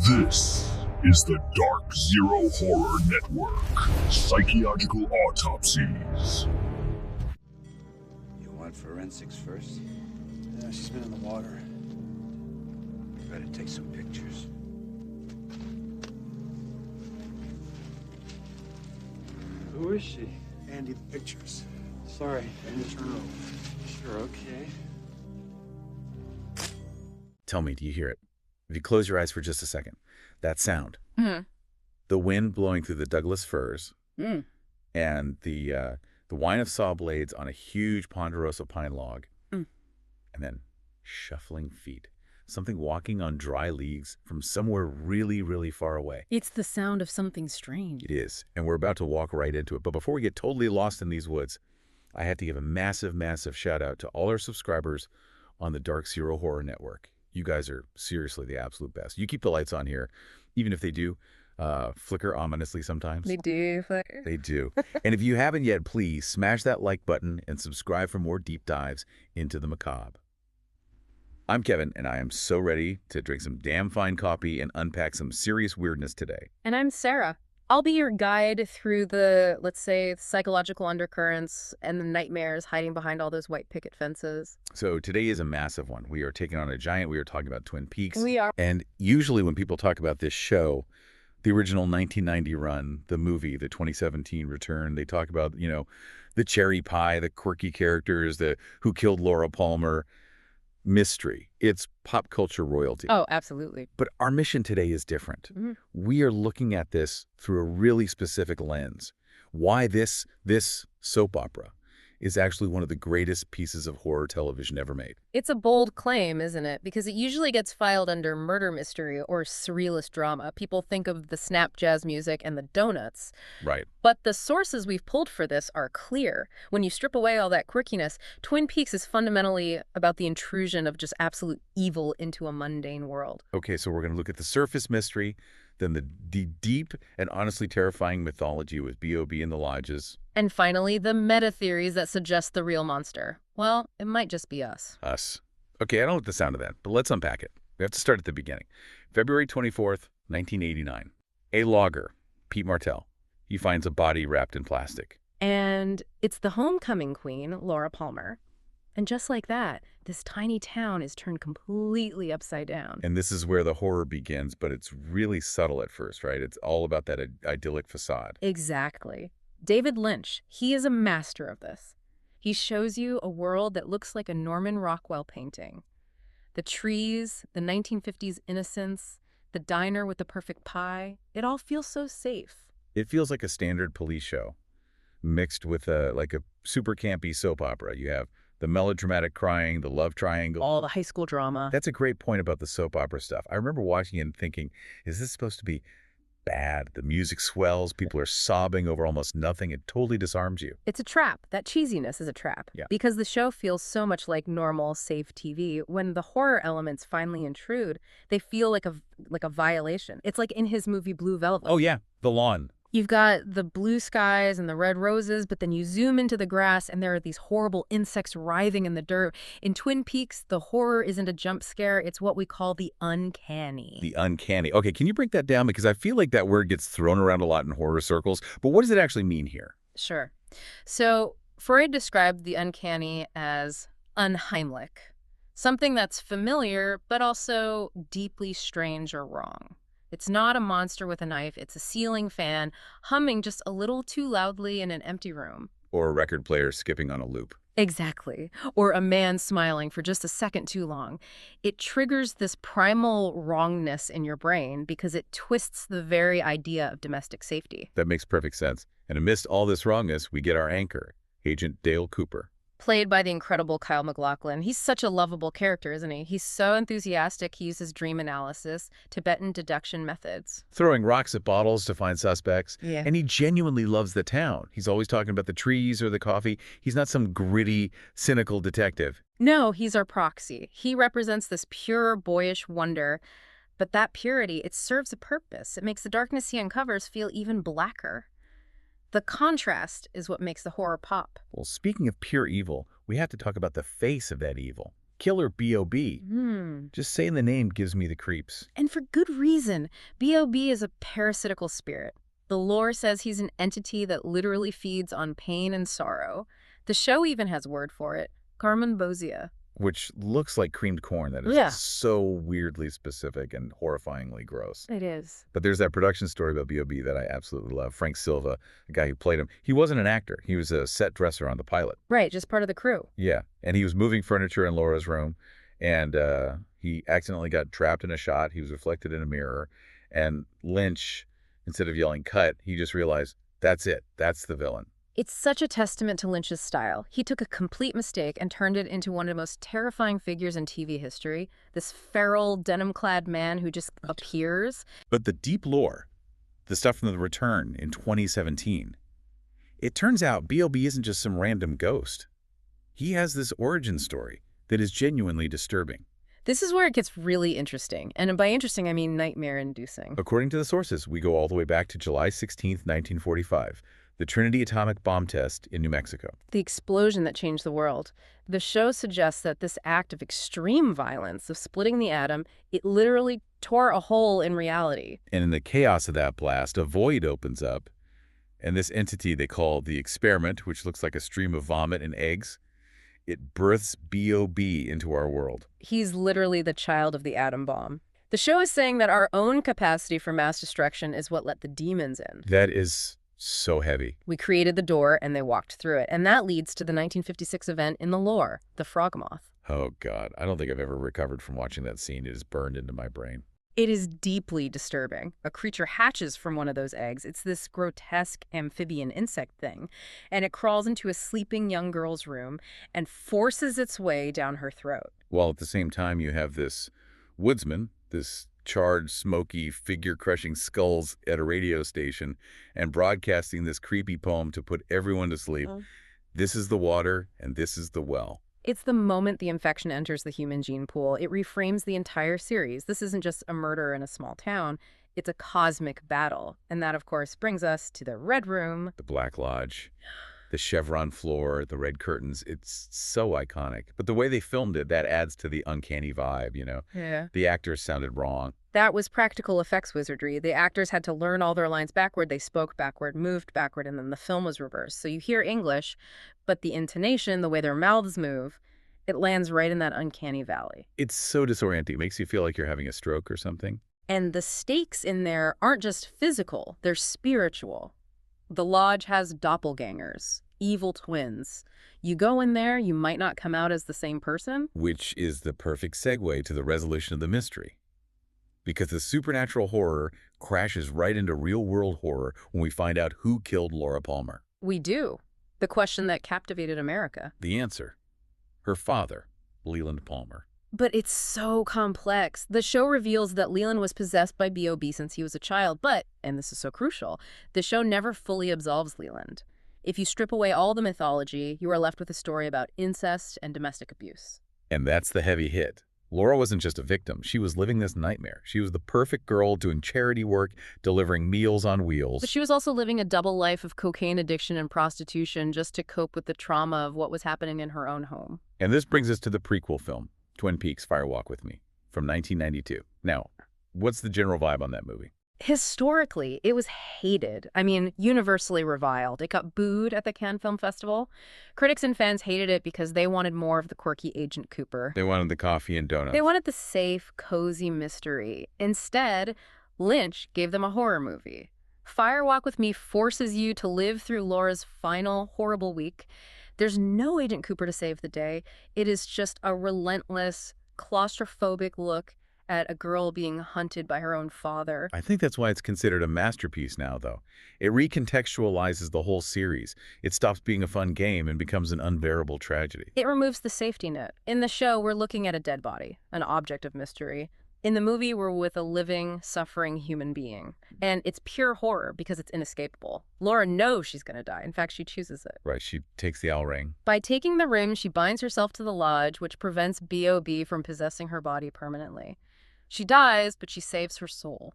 This is the Dark Zero Horror Network. Psychological autopsies. You want forensics first? Yeah, she's been in the water. You better take some pictures. Who is she? Andy, the pictures. Sorry. And turn her over. Sure, okay. Tell me, do you hear it? If you close your eyes for just a second, that sound. Mm. The wind blowing through the Douglas firs Mm. and the whine of saw blades on a huge ponderosa pine log. Mm. And then shuffling feet. Something walking on dry leaves from somewhere really, really far away. It's the sound of something strange. It is, and we're about to walk right into it. But before we get totally lost in these woods, I have to give a massive, massive shout out to all our subscribers on the Dark Zero Horror Network. You guys are seriously the absolute best. You keep the lights on here, even if they do flicker ominously sometimes. They do flicker. They do. And if you haven't yet, please smash that like button and subscribe for more deep dives into the macabre. I'm Kevin, and I am so ready to drink some damn fine coffee and unpack some serious weirdness today. And I'm Sarah. I'll be your guide through the, let's say, psychological undercurrents and the nightmares hiding behind all those white picket fences. So today is a massive one. We are taking on a giant. We are talking about Twin Peaks. We are. And usually when people talk about this show, the original 1990 run, the movie, the 2017 return, they talk about, the cherry pie, the quirky characters, the who killed Laura Palmer. Mystery. It's pop culture royalty. Oh, absolutely. But our mission today is different. Mm-hmm. We are looking at this through a really specific lens. Why this soap opera is actually one of the greatest pieces of horror television ever made. It's a bold claim, isn't it? Because it usually gets filed under murder mystery or surrealist drama. People think of the snap jazz music and the donuts. Right. But the sources we've pulled for this are clear. When you strip away all that quirkiness, Twin Peaks is fundamentally about the intrusion of just absolute evil into a mundane world. Okay, so we're going to look at the surface mystery, then the deep and honestly terrifying mythology with B.O.B. in the lodges. And finally, the meta-theories that suggest the real monster. Well, it might just be us. Us. Okay, I don't like the sound of that, but let's unpack it. We have to start at the beginning. February 24th, 1989. A logger, Pete Martell, he finds a body wrapped in plastic. And it's the homecoming queen, Laura Palmer. And just like that, this tiny town is turned completely upside down. And this is where the horror begins, but it's really subtle at first, right? It's all about that idyllic facade. Exactly. David Lynch, he is a master of this. He shows you a world that looks like a Norman Rockwell painting. The trees, the 1950s innocence, the diner with the perfect pie, it all feels so safe. It feels like a standard police show mixed with a super campy soap opera. You have the melodramatic crying, the love triangle. All the high school drama. That's a great point about the soap opera stuff. I remember watching it and thinking, is this supposed to be bad? The music swells, people are sobbing over almost nothing. It totally disarms you. It's a trap. That cheesiness is a trap. Yeah. Because the show feels so much like normal, safe TV. When the horror elements finally intrude, they feel like a violation. It's like in his movie Blue Velvet. Oh yeah, the lawn. You've got the blue skies and the red roses, but then you zoom into the grass and there are these horrible insects writhing in the dirt. In Twin Peaks, the horror isn't a jump scare. It's what we call the uncanny. The uncanny. Okay, can you break that down? Because I feel like that word gets thrown around a lot in horror circles, but what does it actually mean here? Sure. So Freud described the uncanny as unheimlich, something that's familiar, but also deeply strange or wrong. It's not a monster with a knife. It's a ceiling fan humming just a little too loudly in an empty room. Or a record player skipping on a loop. Exactly. Or a man smiling for just a second too long. It triggers this primal wrongness in your brain because it twists the very idea of domestic safety. That makes perfect sense. And amidst all this wrongness, we get our anchor, Agent Dale Cooper. Played by the incredible Kyle MacLachlan. He's such a lovable character, isn't he? He's so enthusiastic, he uses dream analysis, Tibetan deduction methods. Throwing rocks at bottles to find suspects. Yeah. And he genuinely loves the town. He's always talking about the trees or the coffee. He's not some gritty, cynical detective. No, he's our proxy. He represents this pure, boyish wonder. But that purity, it serves a purpose. It makes the darkness he uncovers feel even blacker. The contrast is what makes the horror pop. Well, speaking of pure evil, we have to talk about the face of that evil. Killer B.O.B. Hmm. Just saying the name gives me the creeps. And for good reason. B.O.B. is a parasitical spirit. The lore says he's an entity that literally feeds on pain and sorrow. The show even has a word for it, Carmenbosia. Which looks like creamed corn. That is Yeah. so weirdly specific and horrifyingly gross. It is. But there's that production story about B.O.B. that I absolutely love. Frank Silva, the guy who played him, he wasn't an actor. He was a set dresser on the pilot. Right, just part of the crew. Yeah, and he was moving furniture in Laura's room, and he accidentally got trapped in a shot. He was reflected in a mirror, and Lynch, instead of yelling cut, he just realized, that's it. That's the villain. It's such a testament to Lynch's style. He took a complete mistake and turned it into one of the most terrifying figures in TV history. This feral, denim-clad man who just appears. But the deep lore, the stuff from The Return in 2017, it turns out B.O.B. isn't just some random ghost. He has this origin story that is genuinely disturbing. This is where it gets really interesting. And by interesting, I mean nightmare-inducing. According to the sources, we go all the way back to July 16th, 1945. The Trinity atomic bomb test in New Mexico. The explosion that changed the world. The show suggests that this act of extreme violence, of splitting the atom, it literally tore a hole in reality. And in the chaos of that blast, a void opens up, and this entity they call the experiment, which looks like a stream of vomit and eggs, it births B.O.B. into our world. He's literally the child of the atom bomb. The show is saying that our own capacity for mass destruction is what let the demons in. That is so heavy. We created the door, and they walked through it. And that leads to the 1956 event in the lore, the frog moth. Oh, God. I don't think I've ever recovered from watching that scene. It is burned into my brain. It is deeply disturbing. A creature hatches from one of those eggs. It's this grotesque amphibian insect thing. And it crawls into a sleeping young girl's room and forces its way down her throat. While at the same time, you have this woodsman, this charred, smoky, figure-crushing skulls at a radio station and broadcasting this creepy poem to put everyone to sleep. This is the water, and this is the well. It's the moment the infection enters the human gene pool. It reframes the entire series. This isn't just a murder in a small town. It's a cosmic battle. And that, of course, brings us to the Red Room. The Black Lodge, the chevron floor, the red curtains. It's so iconic. But the way they filmed it, that adds to the uncanny vibe, you know? Yeah. The actors sounded wrong. That was practical effects wizardry. The actors had to learn all their lines backward. They spoke backward, moved backward, and then the film was reversed. So you hear English, but the intonation, the way their mouths move, it lands right in that uncanny valley. It's so disorienting. It makes you feel like you're having a stroke or something. And the stakes in there aren't just physical, they're spiritual. The lodge has doppelgangers, evil twins. You go in there, you might not come out as the same person. Which is the perfect segue to the resolution of the mystery. Because the supernatural horror crashes right into real-world horror when we find out who killed Laura Palmer. We do. The question that captivated America. The answer. Her father, Leland Palmer. But it's so complex. The show reveals that Leland was possessed by B.O.B. since he was a child, but, and this is so crucial, the show never fully absolves Leland. If you strip away all the mythology, you are left with a story about incest and domestic abuse. And that's the heavy hit. Laura wasn't just a victim. She was living this nightmare. She was the perfect girl doing charity work, delivering meals on wheels. But she was also living a double life of cocaine addiction and prostitution just to cope with the trauma of what was happening in her own home. And this brings us to the prequel film, Twin Peaks: Fire Walk with Me, from 1992. Now, what's the general vibe on that movie? Historically, it was hated. I mean, universally reviled. It got booed at the Cannes Film Festival. Critics and fans hated it because they wanted more of the quirky Agent Cooper. They wanted the coffee and donuts. They wanted the safe, cozy mystery. Instead, Lynch gave them a horror movie. Fire Walk with Me forces you to live through Laura's final horrible week. There's no Agent Cooper to save the day. It is just a relentless, claustrophobic look at a girl being hunted by her own father. I think that's why it's considered a masterpiece now, though. It recontextualizes the whole series. It stops being a fun game and becomes an unbearable tragedy. It removes the safety net. In the show, we're looking at a dead body, an object of mystery. In the movie, we're with a living, suffering human being. And it's pure horror because it's inescapable. Laura knows she's going to die. In fact, she chooses it. Right, she takes the owl ring. By taking the ring, she binds herself to the lodge, which prevents B.O.B. from possessing her body permanently. She dies, but she saves her soul.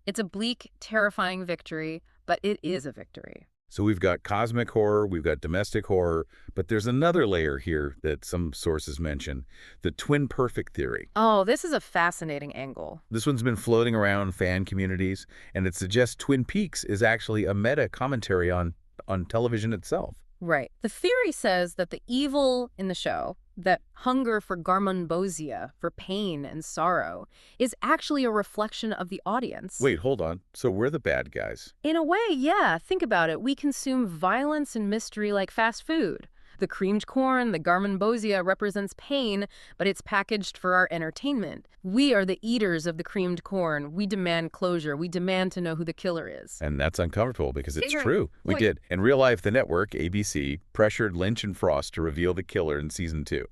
It's a bleak, terrifying victory, but it is a victory. So we've got cosmic horror, we've got domestic horror, but there's another layer here that some sources mention, the twin perfect theory. Oh, this is a fascinating angle. This one's been floating around fan communities, and it suggests Twin Peaks is actually a meta commentary on television itself. Right. The theory says that the evil in the show, that hunger for garmonbosia, for pain and sorrow, is actually a reflection of the audience. Wait, hold on. So we're the bad guys. In a way, yeah. Think about it. We consume violence and mystery like fast food. The creamed corn, the garmonbosia represents pain, but it's packaged for our entertainment. We are the eaters of the creamed corn. We demand closure. We demand to know who the killer is. And that's uncomfortable because it's Ignorant. true. We Wait. did. In real life, the network, ABC, pressured Lynch and Frost to reveal the killer in season 2.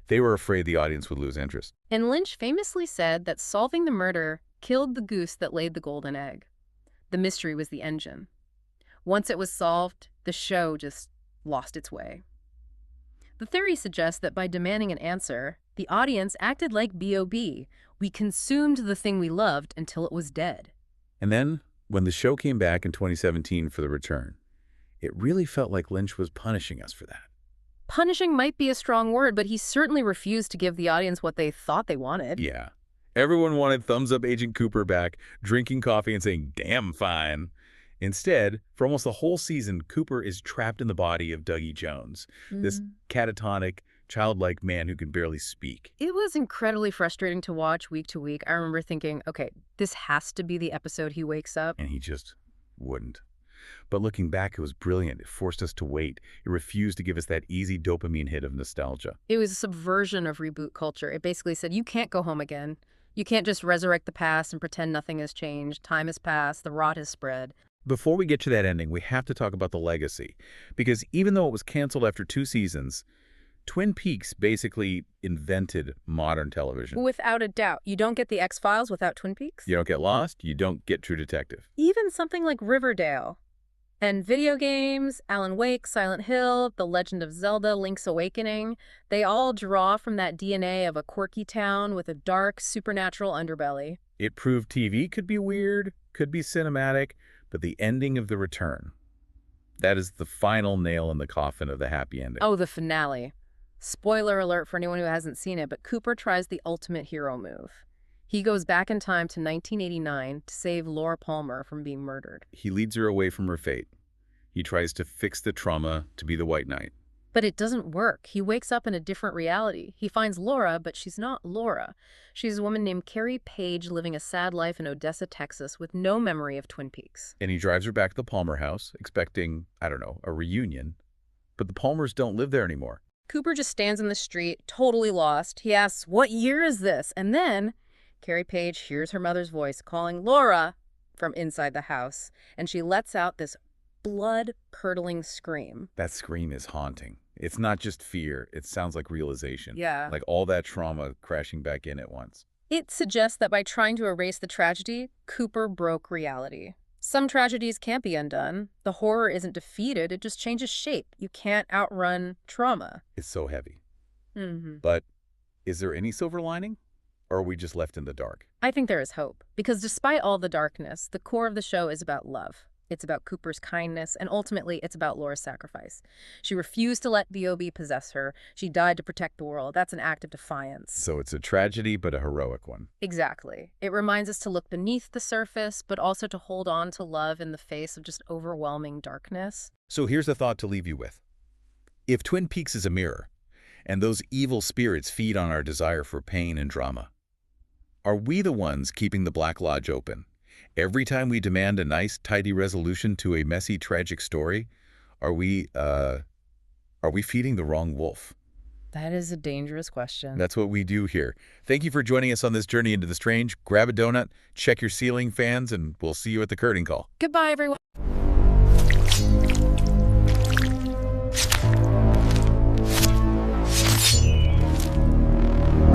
They were afraid the audience would lose interest. And Lynch famously said that solving the murder killed the goose that laid the golden egg. The mystery was the engine. Once it was solved, the show just lost its way. The theory suggests that by demanding an answer, the audience acted like B.O.B. We consumed the thing we loved until it was dead. And then, when the show came back in 2017 for the return, it really felt like Lynch was punishing us for that. Punishing might be a strong word, but he certainly refused to give the audience what they thought they wanted. Yeah. Everyone wanted Thumbs Up Agent Cooper back, drinking coffee and saying, "Damn fine." Instead, for almost the whole season, Cooper is trapped in the body of Dougie Jones, this catatonic, childlike man who can barely speak. It was incredibly frustrating to watch week to week. I remember thinking, okay, this has to be the episode he wakes up. And he just wouldn't. But looking back, it was brilliant. It forced us to wait. It refused to give us that easy dopamine hit of nostalgia. It was a subversion of reboot culture. It basically said, you can't go home again. You can't just resurrect the past and pretend nothing has changed. Time has passed. The rot has spread. Before we get to that ending, we have to talk about the legacy. Because even though it was canceled after 2 seasons, Twin Peaks basically invented modern television. Without a doubt. You don't get the X-Files without Twin Peaks. You don't get Lost, you don't get True Detective. Even something like Riverdale. And video games, Alan Wake, Silent Hill, The Legend of Zelda, Link's Awakening, they all draw from that DNA of a quirky town with a dark, supernatural underbelly. It proved TV could be weird, could be cinematic, but the ending of the return, that is the final nail in the coffin of the happy ending. Oh, the finale. Spoiler alert for anyone who hasn't seen it, but Cooper tries the ultimate hero move. He goes back in time to 1989 to save Laura Palmer from being murdered. He leads her away from her fate. He tries to fix the trauma to be the White Knight. But it doesn't work. He wakes up in a different reality. He finds Laura, but she's not Laura. She's a woman named Carrie Page living a sad life in Odessa, Texas, with no memory of Twin Peaks. And he drives her back to the Palmer house, expecting, I don't know, a reunion. But the Palmers don't live there anymore. Cooper just stands in the street, totally lost. He asks, "What year is this?" And then Carrie Page hears her mother's voice calling Laura from inside the house, and she lets out this blood-curdling scream. That scream is haunting. It's not just fear. It sounds like realization. Yeah. Like all that trauma crashing back in at once. It suggests that by trying to erase the tragedy, Cooper broke reality. Some tragedies can't be undone. The horror isn't defeated, it just changes shape. You can't outrun trauma. It's so heavy. Mm-hmm. But is there any silver lining? Or are we just left in the dark? I think there is hope, because despite all the darkness, the core of the show is about love. It's about Cooper's kindness, and ultimately, it's about Laura's sacrifice. She refused to let B.O.B. possess her. She died to protect the world. That's an act of defiance. So it's a tragedy, but a heroic one. Exactly. It reminds us to look beneath the surface, but also to hold on to love in the face of just overwhelming darkness. So here's a thought to leave you with. If Twin Peaks is a mirror, and those evil spirits feed on our desire for pain and drama, are we the ones keeping the Black Lodge open? Every time we demand a nice, tidy resolution to a messy, tragic story, are we feeding the wrong wolf? That is a dangerous question. That's what we do here. Thank you for joining us on this journey into the strange. Grab a donut, check your ceiling fans, and we'll see you at the curtain call. Goodbye, everyone.